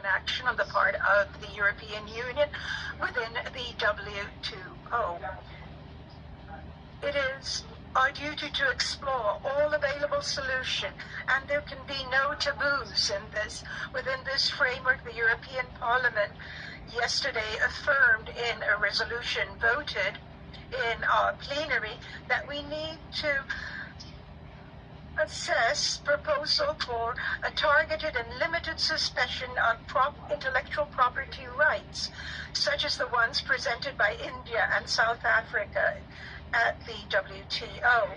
action on the part of the European Union within the WTO. It is our duty to explore all available solutions, and there can be no taboos in this. Within this framework, the European Parliament yesterday affirmed in a resolution voted in our plenary that we need to assess proposal for a targeted and limited suspension of intellectual property rights, such as the ones presented by India and South Africa at the WTO.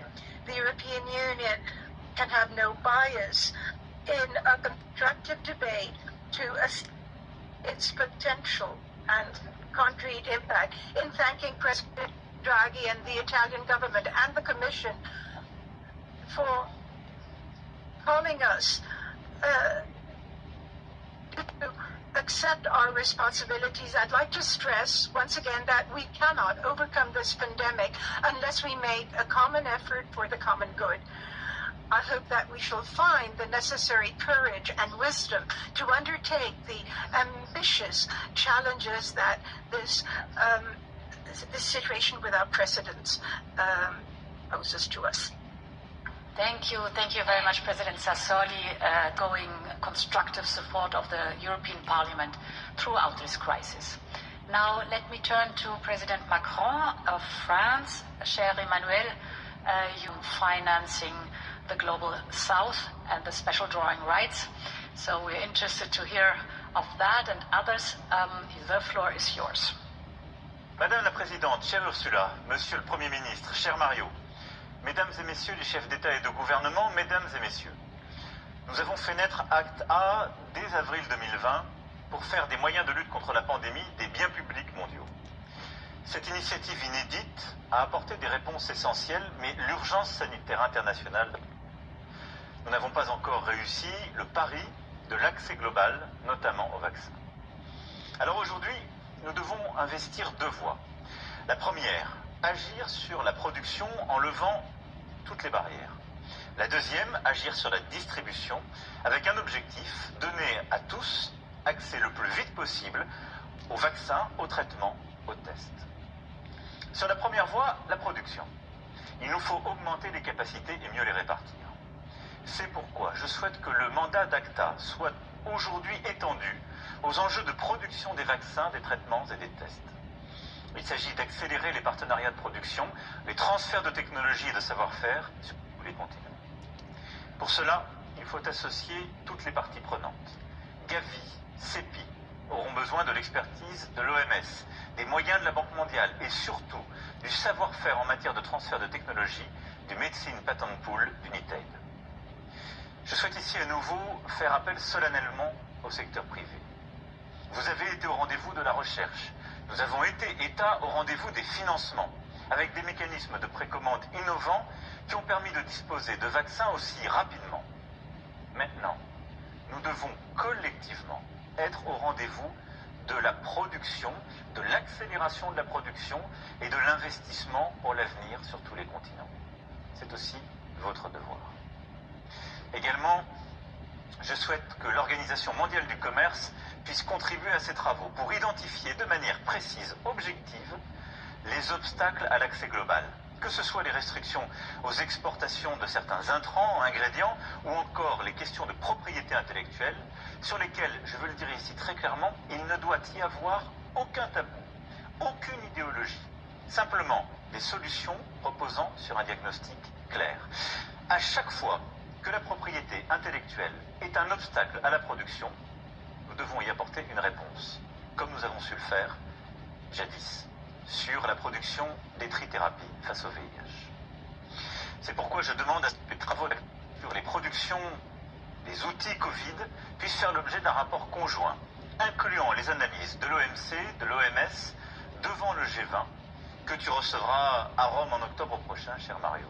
The European Union can have no bias in a constructive debate to its potential and concrete impact. In thanking President Draghi and the Italian government and the Commission for calling us to accept our responsibilities, I'd like to stress once again that we cannot overcome this pandemic unless we make a common effort for the common good. I hope that we shall find the necessary courage and wisdom to undertake the ambitious challenges that this situation without precedents poses to us. Thank you very much, President Sassoli, going constructive support of the European Parliament throughout this crisis. Now let me turn to President Macron of France. Cher Emmanuel, you financing the Global South and the special drawing rights. So we're interested to hear of that and others. The floor is yours. Madame la Présidente, chère Ursula, Monsieur le Premier ministre, cher Mario, Mesdames et Messieurs les chefs d'État et de gouvernement, Mesdames et Messieurs, nous avons fait naître Acte A dès avril 2020 pour faire des moyens de lutte contre la pandémie des biens publics mondiaux. Cette initiative inédite a apporté des réponses essentielles, mais l'urgence sanitaire internationale. Nous n'avons pas encore réussi le pari de l'accès global, notamment au vaccin. Alors aujourd'hui, nous devons investir deux voies. La première, agir sur la production en levant toutes les barrières. La deuxième, agir sur la distribution avec un objectif, donner à tous accès le plus vite possible aux vaccins, aux traitements, aux tests. Sur la première voie, la production. Il nous faut augmenter les capacités et mieux les répartir. C'est pourquoi je souhaite que le mandat d'ACTA soit aujourd'hui étendu aux enjeux de production des vaccins, des traitements et des tests. Il s'agit d'accélérer les partenariats de production, les transferts de technologies et de savoir-faire sur tous les continents. Pour cela, il faut associer toutes les parties prenantes. Gavi, CEPI auront besoin de l'expertise de l'OMS, des moyens de la Banque mondiale et surtout du savoir-faire en matière de transfert de technologie du Medicine Patent Pool d'Unitaid. Je souhaite ici à nouveau faire appel solennellement au secteur privé. Vous avez été au rendez-vous de la recherche. Nous avons été, État, au rendez-vous des financements, avec des mécanismes de précommande innovants qui ont permis de disposer de vaccins aussi rapidement. Maintenant, nous devons collectivement être au rendez-vous de la production, de l'accélération de la production et de l'investissement pour l'avenir sur tous les continents. C'est aussi votre devoir. Également, je souhaite que l'Organisation mondiale du commerce puisse contribuer à ces travaux pour identifier de manière précise, objective, les obstacles à l'accès global, que ce soit les restrictions aux exportations de certains intrants, ingrédients, ou encore les questions de propriété intellectuelle, sur lesquelles, je veux le dire ici très clairement, il ne doit y avoir aucun tabou, aucune idéologie, simplement des solutions reposant sur un diagnostic clair. À chaque fois que la propriété intellectuelle est un obstacle à la production, nous devons y apporter une réponse, comme nous avons su le faire jadis sur la production des trithérapies face au VIH. C'est pourquoi je demande à ce que les travaux sur les productions des outils Covid puissent faire l'objet d'un rapport conjoint, incluant les analyses de l'OMC, de l'OMS, devant le G20, que tu recevras à Rome en octobre prochain, cher Mario.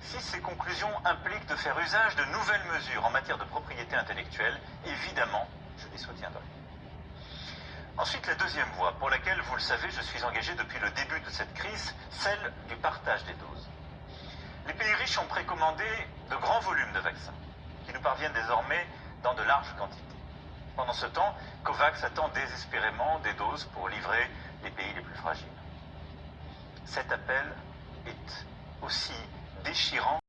Si ces conclusions impliquent de faire usage de nouvelles mesures en matière de propriété intellectuelle, évidemment, je les soutiendrai. Ensuite, la deuxième voie, pour laquelle, vous le savez, je suis engagé depuis le début de cette crise, celle du partage des doses. Les pays riches ont précommandé de grands volumes de vaccins, qui nous parviennent désormais dans de larges quantités. Pendant ce temps, COVAX attend désespérément des doses pour livrer les pays les plus fragiles. Cet appel est aussi déchirant